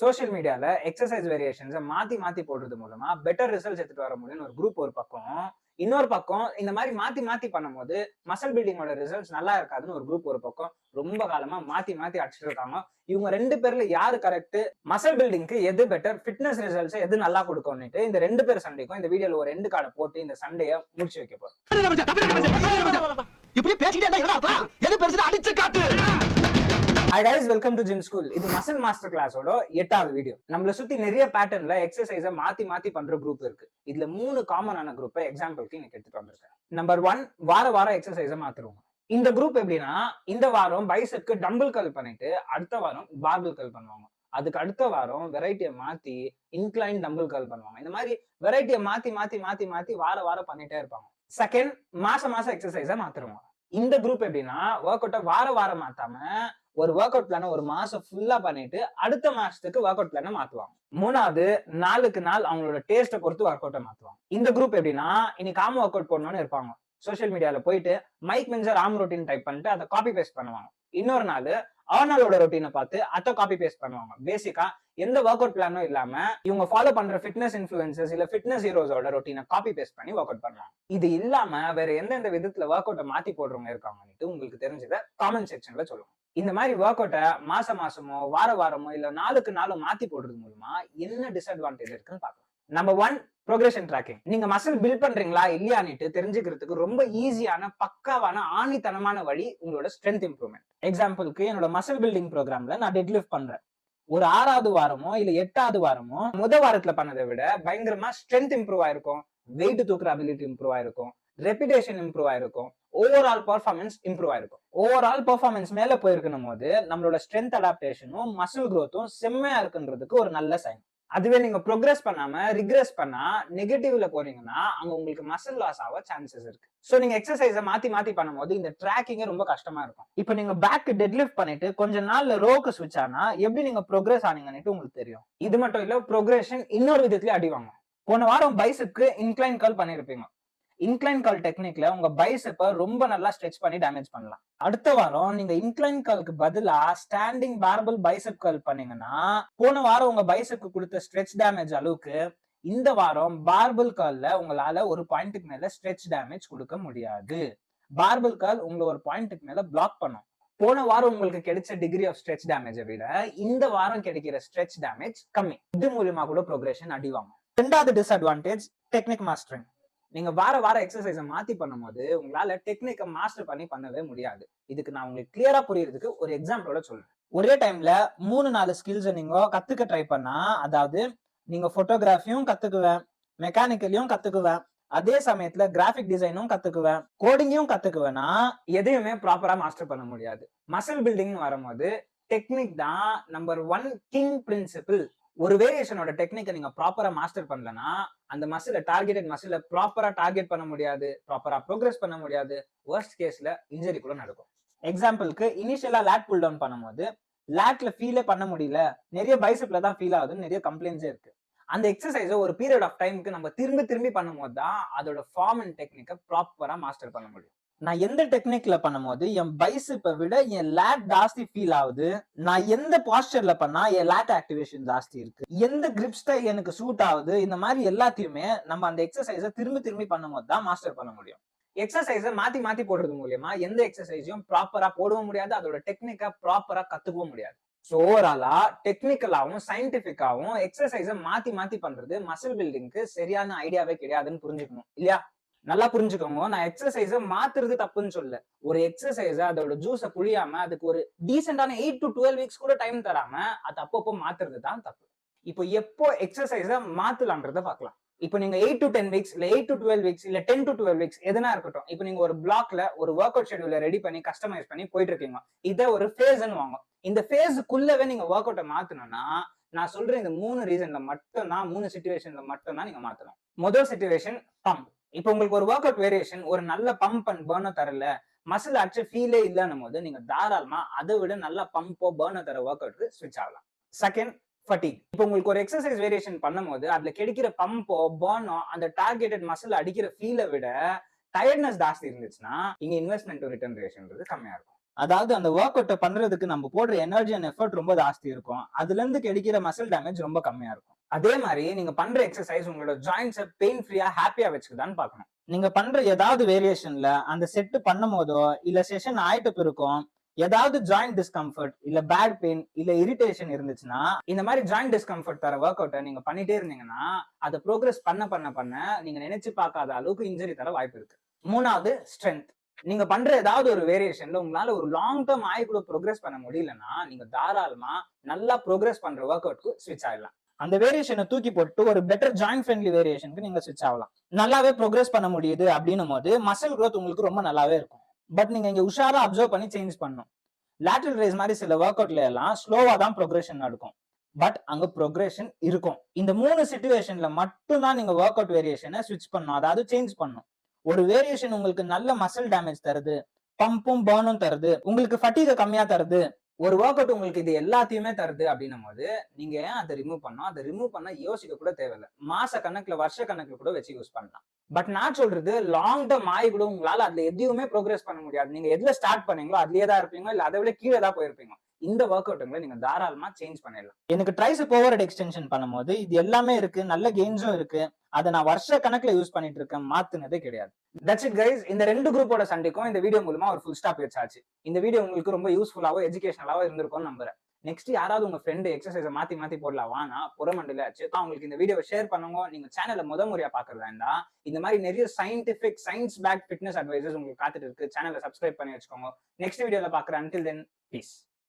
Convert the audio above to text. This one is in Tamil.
சோஷியல் மீடியால எக்ஸசைஸ் வேரியேஷன்ஸை மாத்தி மாத்தி போடுறது மூலமா பெட்டர் ரிசல்ட்ஸ் எடுத்துட்டு வர முடியும்னு ஒரு குரூப் ஒரு பக்கம், இன்னொரு பக்கம் இந்த மாதிரி மாத்தி மாத்தி பண்ணும்போது மசில் பில்டிங்கோட ரிசல்ட்ஸ் நல்லா இருக்காதுன்னு ஒரு குரூப் ஒரு பக்கம் ரொம்ப காலமா மாத்தி மாத்தி அடிச்சுட்டு இருக்காங்க. இவங்க ரெண்டு பேர்ல யாரு கரெக்ட், மசில் பில்டிங்க்கு எது பெட்டர், ஃபிட்னஸ் ரிசல்ட்ஸ் எது நல்லா கொடுக்கும்னுட்டு இந்த ரெண்டு பேர் சண்டைக்கும் இந்த வீடியோல ஒரு ரெண்டு கார்டை போட்டு இந்த சண்டையை முடிச்சு வைக்க போறோம். Hi guys, welcome to Gym School. இது மசில் மாஸ்டர் கிளாஸோட 8வது வீடியோ. நம்மள சுத்தி நிறைய பேட்டர்ன்ல எக்ஸசைஸை மாத்தி மாத்தி பண்ற குரூப் இருக்கு. இதுல 3 காமனான குரூப்பை எக்ஸாம்பிளுக்கு இன்னைக்கு எடுத்துட்டு வந்திருக்கேன். நம்பர் 1, வாரம் எக்ஸசைஸை மாத்துறோம். இந்த குரூப் எப்படின்னா, இந்த வாரம் பைசெப்க்கு டம்பிள் கர்ல் பண்ணிட்டு அடுத்த வாரம் பார்பிள் கர்ல் பண்ணுவாங்க. அதுக்கு அடுத்த வாரம் வெரைட்டியை மாத்தி இன்க்ளைன் டம்பிள் கர்ல் பண்ணுவாங்க. இந்த மாதிரி வெரைட்டியை மாத்தி மாத்தி மாத்தி மாத்தி வாரம் பண்ணிட்டே இருப்பாங்க. செகண்ட், மாசம் எக்ஸசைஸை மாத்துறோம். இந்த குரூப் எப்படின்னா, ஒர்க் அவுட்டை வாரம் மாத்தாம ஒரு ஒர்க் அவுட் பிளான ஒரு மாசம் ஃபுல்லா பண்ணிட்டு அடுத்த மாசத்துக்கு ஒர்க் அவுட் பிளான மாத்துவாங்க. மூணாவது, நாளுக்கு நாள் அவங்களோட டேஸ்ட்டை பொறுத்து ஒர்க் அவுட்டை மாத்துவாங்க. இந்த குரூப் எப்படின்னா, இன்னைக்கு ஆம் ஒர்க் அவுட் போடணும்னு இருப்பாங்க. சோஷியல் மீடியால போயிட்டு மைக் மென்சர் ஆம் ரொட்டீன் டைப் பண்ணிட்டு அதை காப்பி பேஸ்ட் பண்ணுவாங்க. இன்னொரு நாள் ஆர்னால்டோட ரொட்டீனை பார்த்து அதை காப்பி பேஸ்ட் பண்ணுவாங்க. பேசிக்கா எந்த ஒர்க் அவுட் பிளானும் இல்லாம இவங்க ஃபாலோ பண்ற ஃபிட்னஸ் இன்ஃபுளுசர்ஸ் இல்ல ஃபிட்னஸ் ஹீரோஸோட ரொட்டீனை காப்பி பேஸ்ட் பண்ணி ஒர்க் அவுட் பண்ணுவாங்க. இது இல்லாம வேற எந்தெந்த விதத்துல ஒர்க் அவுட்டை மாத்தி போடுறவங்க இருக்காங்கன்னு உங்களுக்கு தெரிஞ்சதை காமெண்ட் செக்ஷன்ல சொல்லுங்க. இந்த மாதிரி ஒர்க் அவுட்டை மாசமோ வாரமோ இல்ல நாளுக்கு நாளும் மாத்தி போடுறது மூலமா என்ன டிஸ்அட்வான்டேஜ் இருக்குன்னு பார்க்கலாம். Number 1, progression tracking. நீங்க மசில் பில்ட் பண்றீங்களா இல்லையான்னுட்டு தெரிஞ்சுக்கிறதுக்கு ரொம்ப ஈஸியான பக்காவான ஆணித்தனமான வழி உங்களோட ஸ்ட்ரென்த் இம்ப்ரூவ்மெண்ட். எக்ஸாம்பிளுக்கு என்னோட மசில் பில்டிங் ப்ரோக்ராம்ல நான் டெட் லிஃப்ட் பண்றேன். ஒரு 6வது வாரமோ இல்ல 8வது வாரமோ வாரத்துல பண்ணதை விட பயங்கரமா ஸ்ட்ரென்த் இம்ப்ரூவ் ஆயிருக்கும், வெயிட் தூக்குற அபிலிட்டி இம்ப்ரூவ் ஆயிருக்கும், ரெபிடேஷன் இம்ப்ரூவ் ஆயிருக்கும், ஓவரால் பெர்ஃபார்மன்ஸ் இம்ப்ரூவ் ஆயிருக்கும். ஓவரால் பெர்ஃபார்மன்ஸ் மேல போயிருக்கணும் போது நம்மளோட ஸ்ட்ரென்த் அடாப்டேஷனும் மசில் growthம் செம்மையா இருக்குன்றதுக்கு ஒரு நல்ல சைன். அதுவே நீங்க ப்ரோக்ரஸ் பண்ணாம ரிக்ரெஸ் பண்ணா நெகட்டிவ்ல போறீங்கன்னா அங்க உங்களுக்கு மசில் லாஸ் ஆக சான்சஸ் இருக்கு. சோ நீங்க எக்ஸசைஸை மாத்தி பண்ணும்போது இந்த ட்ராக்கிங் ரொம்ப கஷ்டமா இருக்கும். இப்போ நீங்க பேக் டெட் லிஃப்ட் பண்ணிட்டு கொஞ்ச நாள்ல ரோக்கு ஸ்விட்ச் ஆனா எப்படி நீங்க ப்ரோக்ரஸ் ஆனீங்கன்னு உங்களுக்கு தெரியும். இது மட்டும் இல்ல, ப்ரோக்ரஷன் இன்னொரு விதத்துல அடிவாங்க. போன வாரம் பைசெப்க்கு இன்க்ளைன் கர்ல் பண்ணிருப்பீங்க. இன்க்ளைன் கர்ல் டெக்னிக்ல உங்க பைசெப்பை ரொம்ப நல்லா ஸ்ட்ரெச் பண்ணி டேமேஜ் பண்ணலாம். அடுத்த வாரம் நீங்க இன்க்ளைன் கர்லுக்கு பதிலா ஸ்டாண்டிங் பார்பிள் பைசெப் கர்ல் பண்ணீங்கன்னா போன வாரம் உங்க பைசெப்க்கு கொடுத்த ஸ்ட்ரெச் டேமேஜ் அளவுக்கு இந்த வாரம் பார்பிள் கர்ல்ல உங்களால ஒரு பாயிண்ட்டுக்கு மேல ஸ்ட்ரெச் டேமேஜ் கொடுக்க முடியாது. பார்பிள் கர்ல் உங்களை ஒரு பாயிண்ட்டுக்கு மேல பிளாக் பண்ணும். போன வாரம் உங்களுக்கு கிடைச்ச டிகிரி ஆஃப் ஸ்ட்ரெச் டேமேஜை விட இந்த வாரம் கிடைக்கிற ஸ்ட்ரெச் டேமேஜ் கம்மி. இது மூலமா கூட ப்ரோக்ரஷன் அடிவாங்க. 2வது டிஸ்அட்வான்டேஜ், டெக்னிக் மாஸ்டரிங். நீங்க வாரம் எக்ஸசைஸை மாத்தி பண்ணும்போது உங்களால டெக்னிக்கை மாஸ்டர் பண்ணவே முடியாது. இதுக்கு நான் உங்களுக்கு கிளியரா புரியறதுக்கு ஒரு எக்ஸாம்பிளோட சொல்றேன். ஒரே டைம்ல 3-4 ஸ்கில்ஸை நீங்க கத்துக்க ட்ரை பண்ணா, அதாவது நீங்க போட்டோகிராஃபியும் கத்துக்குவேன், மெக்கானிக்கலையும் கத்துக்குவேன், அதே சமயத்துல கிராஃபிக் டிசைனும் கத்துக்குவேன், கோடிங்கையும் கத்துக்குவேன்னா எதையுமே ப்ராப்பரா மாஸ்டர் பண்ண முடியாது. மசில் பில்டிங்னு வரும்போது டெக்னிக் தான் நம்பர் 1 கிங் பிரின்சிபிள். ஒரு வேரியேஷனோட டெக்னிக்கை நீங்க ப்ராப்பரா மாஸ்டர் பண்ணலன்னா அந்த மசில டார்கெட்டட் மசில ப்ராப்பரா டார்கெட் பண்ண முடியாது, ப்ராப்பரா ப்ரோக்ரஸ் பண்ண முடியாது, வர்ஸ்ட் கேஸ்ல இன்ஜரி கூட நடக்கும். எக்ஸாம்பிளுக்கு இனிஷியலா லேட் புல் டவுன் பண்ணும்போது லேட்ல ஃபீலே பண்ண முடியல, நிறைய பைசெப்ல தான் ஃபீல் ஆகுதுன்னு நிறைய கம்ப்ளைண்ட்ஸே இருக்கு. அந்த எக்ஸசைஸை ஒரு பீரியட் ஆஃப் டைமுக்கு நம்ம திரும்பி பண்ணும்போது தான் அதோட ஃபார்ம் அண்ட் டெக்னிக்கை ப்ராப்பரா மாஸ்டர் பண்ண முடியும். நான் எந்த டெக்னிக்ல பண்ணும்போது என் பைசெப்பை விட என் லேட் ஜாஸ்தி ஃபீல் ஆகுது, நான் எந்த பாஸ்டர்ல பண்ணா என் லேட் ஆக்டிவேஷன் ஜாஸ்தி இருக்கு, எந்த கிரிப் ஸ்டைல் எனக்கு சூட் ஆகுது, இந்த மாதிரி எல்லாத்தையுமே நம்ம அந்த எக்ஸசைஸை திரும்பி பண்ணும்போது தான் மாஸ்டர் பண்ண முடியும். எக்ஸசைஸை மாத்தி போடுறது மூலியமா எந்த எக்ஸசைஸையும் ப்ராப்பரா போடவும் முடியாது, அதோட டெக்னிக்கை ப்ராப்பரா கத்துக்கவும் முடியாது. ஸோ ஓவராலா டெக்னிக்கலாவும் சயின்டிபிக்காவும் எக்ஸசைஸை மாத்தி பண்றது மசில் பில்டிங்க்கு சரியான ஐடியாவே கிடையாதுன்னு புரிஞ்சுக்கணும் இல்லையா? நல்லா புரிஞ்சுக்கோங்க, நான் எக்ஸசைஸை மாத்துறது தப்புன்னு சொல்ல. ஒரு எக்ஸசைஸை அதோட ஜூஸை புழியாம அதுக்கு ஒரு டீசென்டான 8 to 12 வீக்ஸ் கூட டைம் தராம அது அப்பப்போ மாத்துறது தான் தப்பு. இப்போ எப்போ எக்ஸசைஸை மாத்தலான்றத பார்க்கலாம். இப்போ நீங்க 8 to 10 வீக்ஸ் இல்ல 8 to 12 வீக்ஸ் இல்ல 10 to 12 வீக்ஸ் எதுனா இருக்கட்டும், இப்போ நீங்க ஒரு பிளாக்ல ஒரு ஒர்க் அவுட் ஷெட்யூல ரெடி பண்ணி கஸ்டமைஸ் பண்ணி போயிட்டு இருக்கீங்க. இதை ஒரு ஃபேஸ்ன்னு வாங்க. இந்த ஃபேஸுக்குள்ளவே நீங்க ஒர்க் அவுட்டை மாத்தணும்னா நான் சொல்ற இந்த 3 ரீசன்ல மட்டும்தான், 3 சிச்சுவேஷன்ல மட்டும்தான் நீங்க மாத்தணும். முதல் சிச்சுவேஷன், பம்ப். இப்போ உங்களுக்கு ஒரு ஒர்க் அவுட் வேரியேஷன் ஒரு நல்ல பம்ப் அண்ட் பர்னர் தரல, மசில் ஆச்சு ஃபீலே இல்லைன்னும் போது நீங்க தாராளமா அதை விட நல்ல பம்போ பர்னர் தர ஒர்க் அவுட்க்கு ஸ்விட்ச் ஆகலாம். செகண்ட், ஃபட்டிக். இப்போ உங்களுக்கு ஒரு எக்ஸசைஸ் வேரியேஷன் பண்ணும்போது அதுல கிடைக்கிற பம்போ பர்னோ அந்த டார்கெட்டட் மசில் அடிக்கிற ஃபீலை விட டயர்ட்னஸ் ஜாஸ்தி இருந்துச்சுன்னா இங்க இன்வெஸ்ட்மெண்ட் டு ரிட்டர்ன் ரேஷன்றது கம்மியா இருக்கும். அதாவது அந்த ஒர்க் அவுட் பண்றதுக்கு நம்ம போடுற எனர்ஜி அண்ட் எஃபர்ட் ரொம்ப ஜாஸ்தி இருக்கும். அதுல இருந்து கிடைக்கிற மசில் டேமேஜ் ரொம்ப கம்மியா இருக்கும். அதே மாதிரி நீங்க பண்ற எக்ஸசைஸ் உங்களோட ஜாயின்ஸை பெயின் ஃப்ரீயா ஹாப்பியா வச்சுக்குதான்னு பார்க்கணும். நீங்க பண்ற ஏதாவது வேரியேஷன்ல அந்த செட் பண்ணும் போதோ இல்ல செஷன் ஆயிட்டு பிறக்கும் ஏதாவது ஜாயிண்ட் டிஸ்கம்ஃபர்ட் இல்ல பேட் பெயின் இல்ல இரிட்டேஷன் இருந்துச்சுன்னா, இந்த மாதிரி ஜாயிண்ட் டிஸ்கம்ஃபர்ட் தர ஒர்க் அவுட்டை நீங்க பண்ணிட்டே இருந்தீங்கன்னா அதை ப்ரோக்ரஸ் பண்ண நீங்க நினைச்சு பார்க்காத அளவுக்கு இன்ஜுரி தர வாய்ப்பு இருக்கு. மூணாவது, ஸ்ட்ரென்த். நீங்க பண்ற ஏதாவது ஒரு வேரியேஷன்ல உங்களால ஒரு லாங் டேர்ம் ஆகி கூட ப்ரோக்ரஸ் பண்ண முடியலன்னா நீங்க தாராளமா நல்லா ப்ரோக்ரஸ் பண்ற ஒர்க் அவுட்க்கு ஸ்விட்ச் ஆயிடலாம். அந்த வேரியேஷனை தூக்கி போட்டு ஒரு பெட்டர் ஜாயிண்ட் ஃப்ரெண்ட்லி வேரியேஷனுக்கு நீங்க ஸ்விட்ச் ஆகலாம். நல்லாவே ப்ரோக்ரஸ் பண்ண முடியுது அப்படின்னும் போது மசில் growth உங்களுக்கு ரொம்ப நல்லாவே இருக்கும். பட் நீங்க இங்க உஷாரா அப்சர்வ் பண்ணி சேஞ்ச் பண்ணணும். லேட்டரல் ரேஸ் மாதிரி சில ஒர்க் அவுட்ல எல்லாம் ஸ்லோவா தான் ப்ரோக்ரஷன் நடக்கும். பட் அங்க ப்ரோக்ரஷன் இருக்கும். இந்த 3 சிச்சுவேஷன்ல மட்டும் தான் நீங்க ஒர்க் அவுட் வேரியேஷனை ஸ்விட்ச் பண்ணணும், அதாவது சேஞ்ச் பண்ணணும். ஒரு வேரியேஷன் உங்களுக்கு நல்ல மசில் டேமேஜ் தருது, பம்பும் பர்னும் தருது, உங்களுக்கு ஃபட்டீக கம்மியா தருது, ஒரு ஒர்க் அவுட் உங்களுக்கு இது எல்லாத்தையுமே தருது அப்படின்னும் போது நீங்க ஏன் அதை ரிமூவ் பண்ணணும்? அதை ரிமூவ் பண்ண யோசிக்க கூட தேவையில்லை. மாச கணக்குல வருஷ கணக்குல கூட வச்சு யூஸ் பண்ணலாம். பட் நான் சொல்றது லாங் டேர்ம் ஆகி கூட உங்களால அதுல எதுவுமே ப்ரோக்ரஸ் பண்ண முடியாது. நீங்க எதுல ஸ்டார்ட் பண்ணீங்களோ அதுலயே தான் இருப்பீங்க, இல்ல அதை விட கீழே தான் போயிருப்பீங்க. இந்த ஒர்க் அவுட்டுங்களை நீங்க தாராளமா சேஞ்ச் பண்ணிடலாம். எனக்கு ட்ரைசெப் ஓவர்ஹெட் எக்ஸ்டென்ஷன் பண்ணும்போது இது எல்லாமே இருக்கு, நல்ல கெயின்ஸும் இருக்கு. அதை நான் வருஷ கணக்குல யூஸ் பண்ணிட்டு இருக்கேன், மாத்துனதே கிடையாது. That's it guys. இந்த 2 குரூப்போட சண்டைக்கும் இந்த வீடியோ மூலமா ஒரு ஃபுல் ஸ்டாப் வச்சாச்சு. இந்த வீடியோ உங்களுக்கு ரொம்ப யூஸ்ஃபுல்லாவோ எஜுகேஷனலாவோ இருந்திருக்கும்னு நம்புறேன். நெக்ஸ்ட் யாராவது உங்க ஃப்ரெண்டு எக்ஸசைஸை மாத்தி போடலாம் வானா புறமண்டல ஆச்சு உங்களுக்கு இந்த வீடியோவை ஷேர் பண்ணுங்க. நீங்க சேனலை முறையா பாக்குறதா இருந்தா இந்த மாதிரி நிறைய scientific science back fitness advices உங்களுக்கு காத்துட்டு இருக்கு. சேனலை சப்ஸ்கிரைப் பண்ணி வச்சுக்கோங்க. நெக்ஸ்ட் வீடியோல பாக்குறேன். until then, peace.